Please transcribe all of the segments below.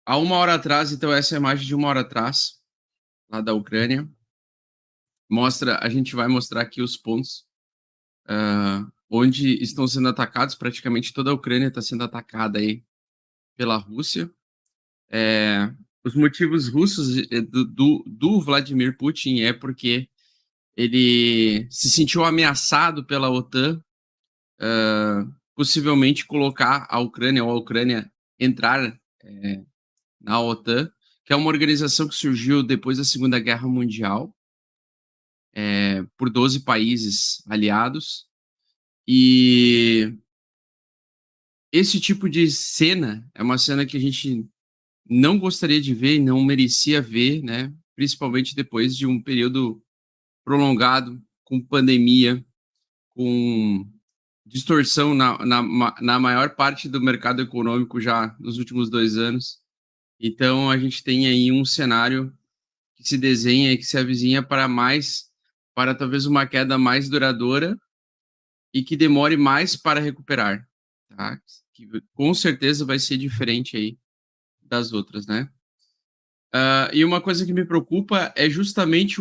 Há 1 hora atrás, então essa é a imagem de 1 hora atrás, lá da Ucrânia. A gente vai mostrar aqui os pontos, onde estão sendo atacados, praticamente toda a Ucrânia está sendo atacada aí pela Rússia. Os motivos russos do Vladimir Putin é porque ele se sentiu ameaçado pela OTAN, possivelmente colocar a Ucrânia ou a Ucrânia entrar na OTAN, que é uma organização que surgiu depois da Segunda Guerra Mundial, por 12 países aliados. E esse tipo de cena é uma cena que a gente não gostaria de ver e não merecia ver, né? Principalmente depois de um período prolongado, com pandemia, com distorção na maior parte do mercado econômico já nos últimos 2 anos. Então, a gente tem aí um cenário que se desenha e que se avizinha para talvez uma queda mais duradoura e que demore mais para recuperar, tá? Que com certeza vai ser diferente aí das outras, né? E uma coisa que me preocupa é justamente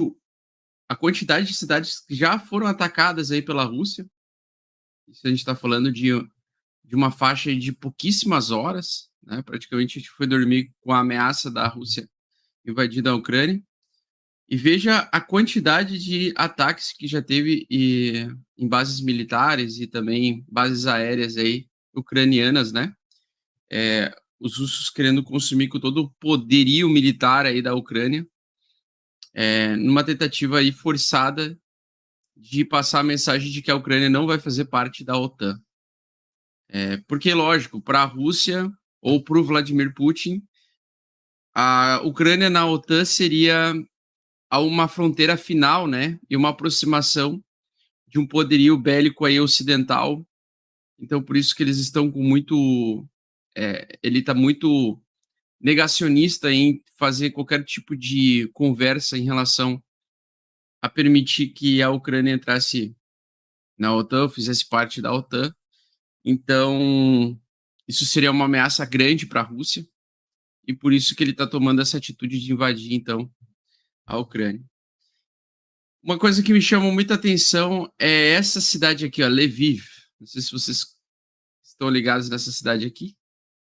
a quantidade de cidades que já foram atacadas aí pela Rússia. Isso a gente está falando de uma faixa de pouquíssimas horas, né? Praticamente a gente foi dormir com a ameaça da Rússia invadir a Ucrânia. E veja a quantidade de ataques que já teve em bases militares e também bases aéreas aí ucranianas, né? Os russos querendo consumir com todo o poderio militar aí da Ucrânia, numa tentativa aí forçada de passar a mensagem de que a Ucrânia não vai fazer parte da OTAN. Porque, lógico, para a Rússia ou para o Vladimir Putin, a Ucrânia na OTAN seria a uma fronteira final, né? E uma aproximação de um poderio bélico aí ocidental. Então, por isso que eles estão com muito. Ele está muito negacionista em fazer qualquer tipo de conversa em relação a permitir que a Ucrânia entrasse na OTAN, fizesse parte da OTAN. Então, isso seria uma ameaça grande para a Rússia, e por isso que ele está tomando essa atitude de invadir, então, a Ucrânia. Uma coisa que me chama muita atenção é essa cidade aqui, ó, Lviv. Não sei se vocês estão ligados nessa cidade aqui,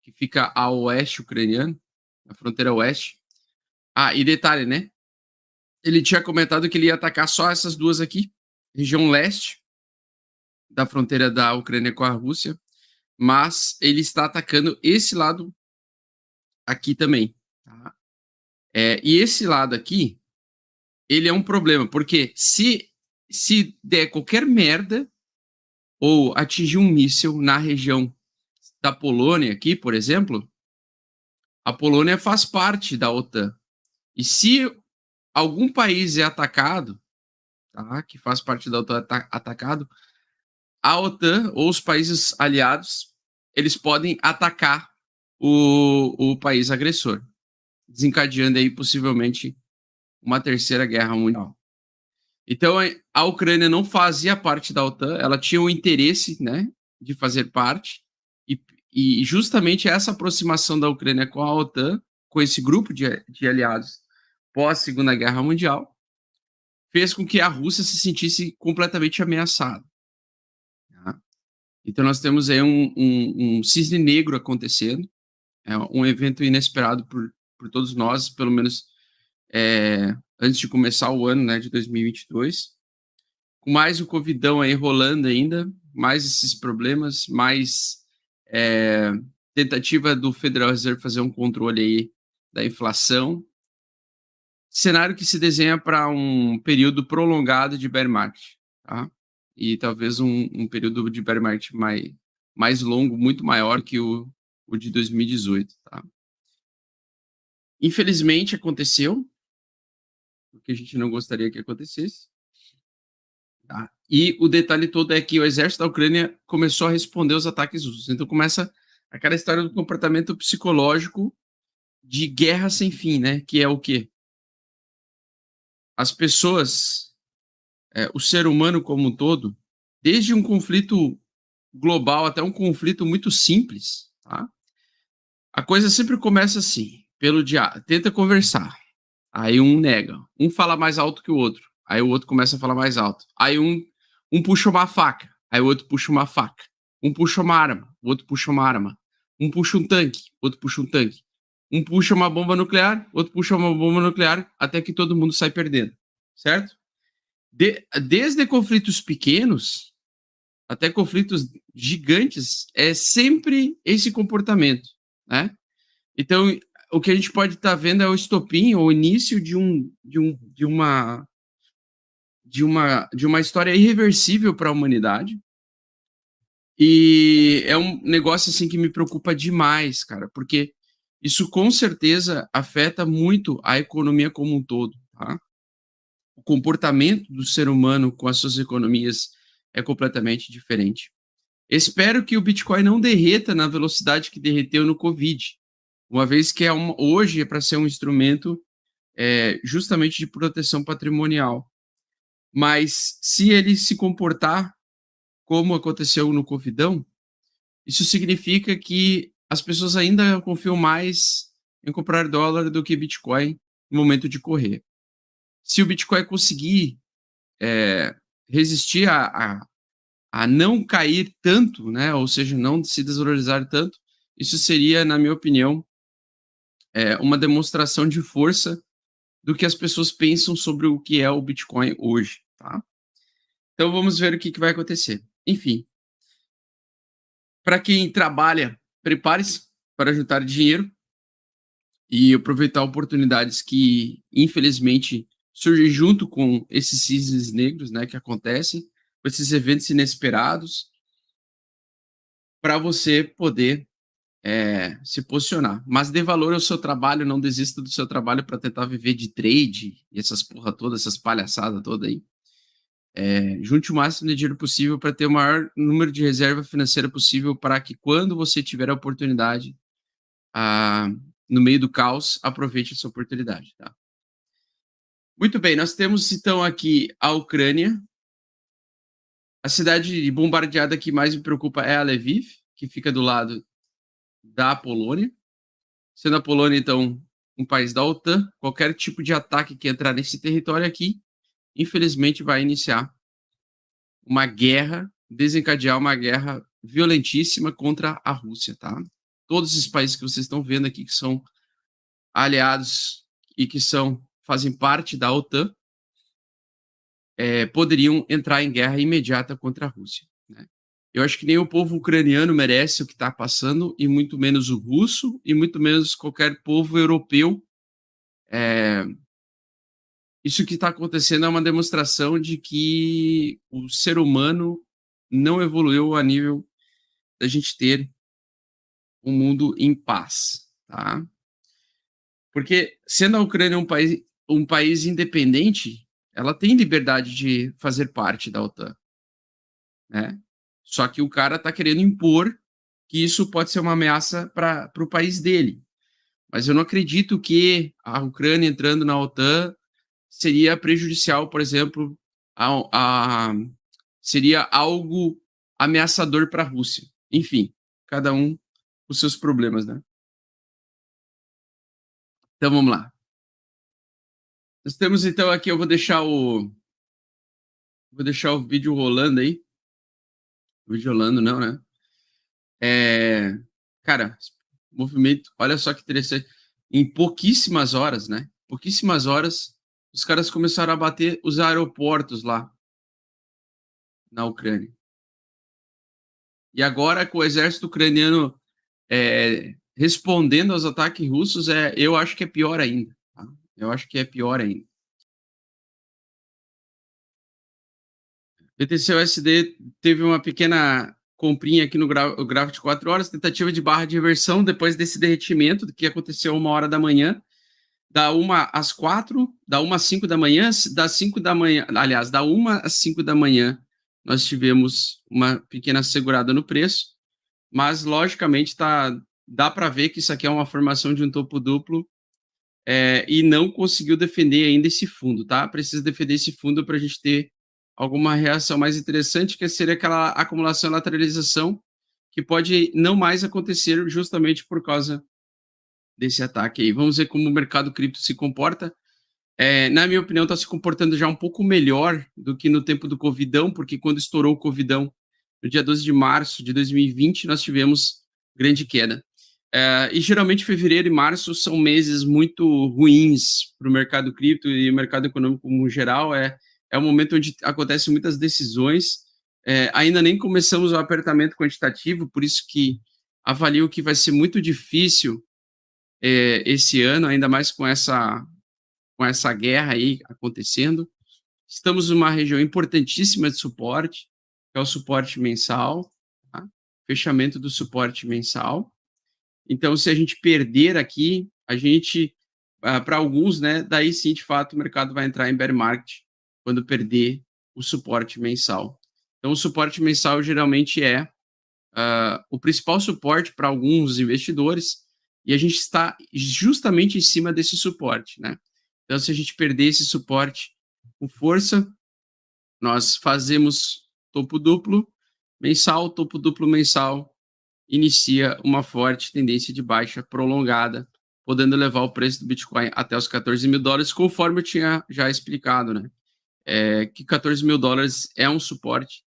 que fica a oeste ucraniano, na fronteira oeste. E detalhe, né? Ele tinha comentado que ele ia atacar só essas duas aqui, região leste da fronteira da Ucrânia com a Rússia, mas ele está atacando esse lado aqui também. Tá? E esse lado aqui, ele é um problema, porque se der qualquer merda ou atingir um míssil na região da Polônia aqui, por exemplo, a Polônia faz parte da OTAN. E se algum país é atacado, tá, que faz parte da OTAN atacado, a OTAN ou os países aliados, eles podem atacar o país agressor, desencadeando aí possivelmente uma terceira guerra mundial. Então, a Ucrânia não fazia parte da OTAN, ela tinha o interesse, né, de fazer parte, e justamente essa aproximação da Ucrânia com a OTAN, com esse grupo de aliados pós Segunda Guerra Mundial, fez com que a Rússia se sentisse completamente ameaçada. Tá? Então, nós temos aí um cisne negro acontecendo, um evento inesperado por todos nós, pelo menos antes de começar o ano, né, de 2022, com mais o Covidão aí rolando ainda, mais esses problemas, mais tentativa do Federal Reserve fazer um controle aí da inflação, cenário que se desenha para um período prolongado de bear market, tá? E talvez um período de bear market mais longo, muito maior que o de 2018, tá? Infelizmente aconteceu, porque a gente não gostaria que acontecesse. Tá? E o detalhe todo é que o exército da Ucrânia começou a responder aos ataques russos. Então começa aquela história do comportamento psicológico de guerra sem fim, né? Que é o quê? As pessoas, o ser humano como um todo, desde um conflito global até um conflito muito simples, tá? A coisa sempre começa assim. pelo dia tenta conversar, aí um nega, um fala mais alto que o outro, aí o outro começa a falar mais alto, aí um puxa uma faca, aí o outro puxa uma faca, um puxa uma arma, o outro puxa uma arma, um puxa um tanque, outro puxa um tanque, um puxa uma bomba nuclear, outro puxa uma bomba nuclear, até que todo mundo sai perdendo, certo? Desde conflitos pequenos até conflitos gigantes, é sempre esse comportamento, né? Então, o que a gente pode estar vendo é o estopim, ou o início de uma história irreversível para a humanidade. E é um negócio assim que me preocupa demais, cara, porque isso com certeza afeta muito a economia como um todo, tá? O comportamento do ser humano com as suas economias é completamente diferente. Espero que o Bitcoin não derreta na velocidade que derreteu no Covid, uma vez que hoje é para ser um instrumento justamente de proteção patrimonial. Mas se ele se comportar como aconteceu no Covidão, isso significa que as pessoas ainda confiam mais em comprar dólar do que Bitcoin no momento de correr. Se o Bitcoin conseguir resistir a não cair tanto, né, ou seja, não se desvalorizar tanto, isso seria, na minha opinião, uma demonstração de força do que as pessoas pensam sobre o que é o Bitcoin hoje, tá? Então vamos ver o que vai acontecer. Enfim, para quem trabalha, prepare-se para juntar dinheiro e aproveitar oportunidades que, infelizmente, surgem junto com esses cisnes negros, né, que acontecem, com esses eventos inesperados, para você poder se posicionar. Mas dê valor ao seu trabalho, não desista do seu trabalho para tentar viver de trade e essas porra toda, essas palhaçadas toda aí. Junte o máximo de dinheiro possível para ter o maior número de reserva financeira possível para que quando você tiver a oportunidade, ah, no meio do caos, aproveite essa oportunidade, tá? Muito bem, nós temos então aqui a Ucrânia. A cidade bombardeada que mais me preocupa é a Lviv, que fica do lado da Polônia. Sendo a Polônia, então, um país da OTAN, qualquer tipo de ataque que entrar nesse território aqui, infelizmente vai iniciar uma guerra, desencadear uma guerra violentíssima contra a Rússia, tá? Todos esses países que vocês estão vendo aqui, que são aliados e que fazem parte da OTAN, poderiam entrar em guerra imediata contra a Rússia, né? Eu acho que nem o povo ucraniano merece o que está passando, e muito menos o russo, e muito menos qualquer povo europeu. Isso que está acontecendo é uma demonstração de que o ser humano não evoluiu a nível da gente ter um mundo em paz, tá? Porque sendo a Ucrânia um país independente, ela tem liberdade de fazer parte da OTAN, né? Só que o cara está querendo impor que isso pode ser uma ameaça para o país dele. Mas eu não acredito que a Ucrânia entrando na OTAN seria prejudicial, por exemplo, seria algo ameaçador para a Rússia. Enfim, cada um com seus problemas, né? Então vamos lá. Nós temos então aqui, eu vou deixar o vídeo rolando aí. O vídeo rolando não, né? Cara, movimento, olha só que interessante. Em pouquíssimas horas, né? Pouquíssimas horas, os caras começaram a bater os aeroportos lá na Ucrânia. E agora, com o exército ucraniano respondendo aos ataques russos, eu acho que é pior ainda. Tá? Eu acho que é pior ainda. BTC-USD teve uma pequena comprinha aqui no gráfico de 4 horas, tentativa de barra de reversão depois desse derretimento que aconteceu 1h da manhã, da 1 às 4, da 1 às 5 da manhã, das 5 da manhã, aliás, da 1 às 5 da manhã, nós tivemos uma pequena segurada no preço, mas logicamente dá para ver que isso aqui é uma formação de um topo duplo e não conseguiu defender ainda esse fundo, tá? Precisa defender esse fundo para a gente ter alguma reação mais interessante, que seria aquela acumulação e lateralização, que pode não mais acontecer justamente por causa desse ataque aí. Vamos ver como o mercado cripto se comporta. Na minha opinião, está se comportando já um pouco melhor do que no tempo do Covidão, porque quando estourou o Covidão, no dia 12 de março de 2020, nós tivemos grande queda. E geralmente fevereiro e março são meses muito ruins para o mercado cripto e o mercado econômico no geral. É um momento onde acontecem muitas decisões. Ainda nem começamos o apertamento quantitativo, por isso que avalio que vai ser muito difícil esse ano, ainda mais com essa guerra aí acontecendo. Estamos numa região importantíssima de suporte, que é o suporte mensal, tá? Fechamento do suporte mensal. Então, se a gente perder aqui, a gente, para alguns, né, daí sim, de fato, o mercado vai entrar em bear market quando perder o suporte mensal. Então, o suporte mensal geralmente é o principal suporte para alguns investidores e a gente está justamente em cima desse suporte, né? Então, se a gente perder esse suporte com força, nós fazemos topo duplo mensal, inicia uma forte tendência de baixa prolongada, podendo levar o preço do Bitcoin até os $14.000, conforme eu tinha já explicado, né? Que $14.000 é um suporte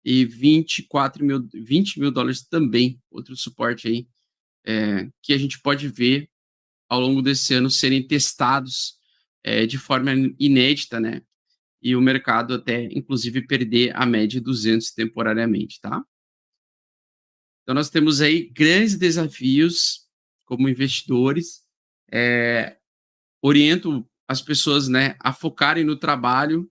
e 20 mil dólares também, outro suporte aí, que a gente pode ver ao longo desse ano serem testados de forma inédita, né? E o mercado até, inclusive, perder a média de 200 temporariamente, tá? Então, nós temos aí grandes desafios como investidores. Oriento as pessoas, né, a focarem no trabalho,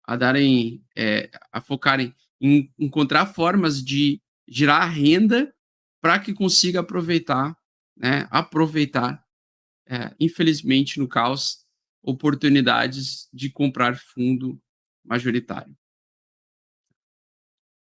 a focarem em encontrar formas de gerar renda para que consiga aproveitar, né, infelizmente, no caos, oportunidades de comprar fundo majoritário.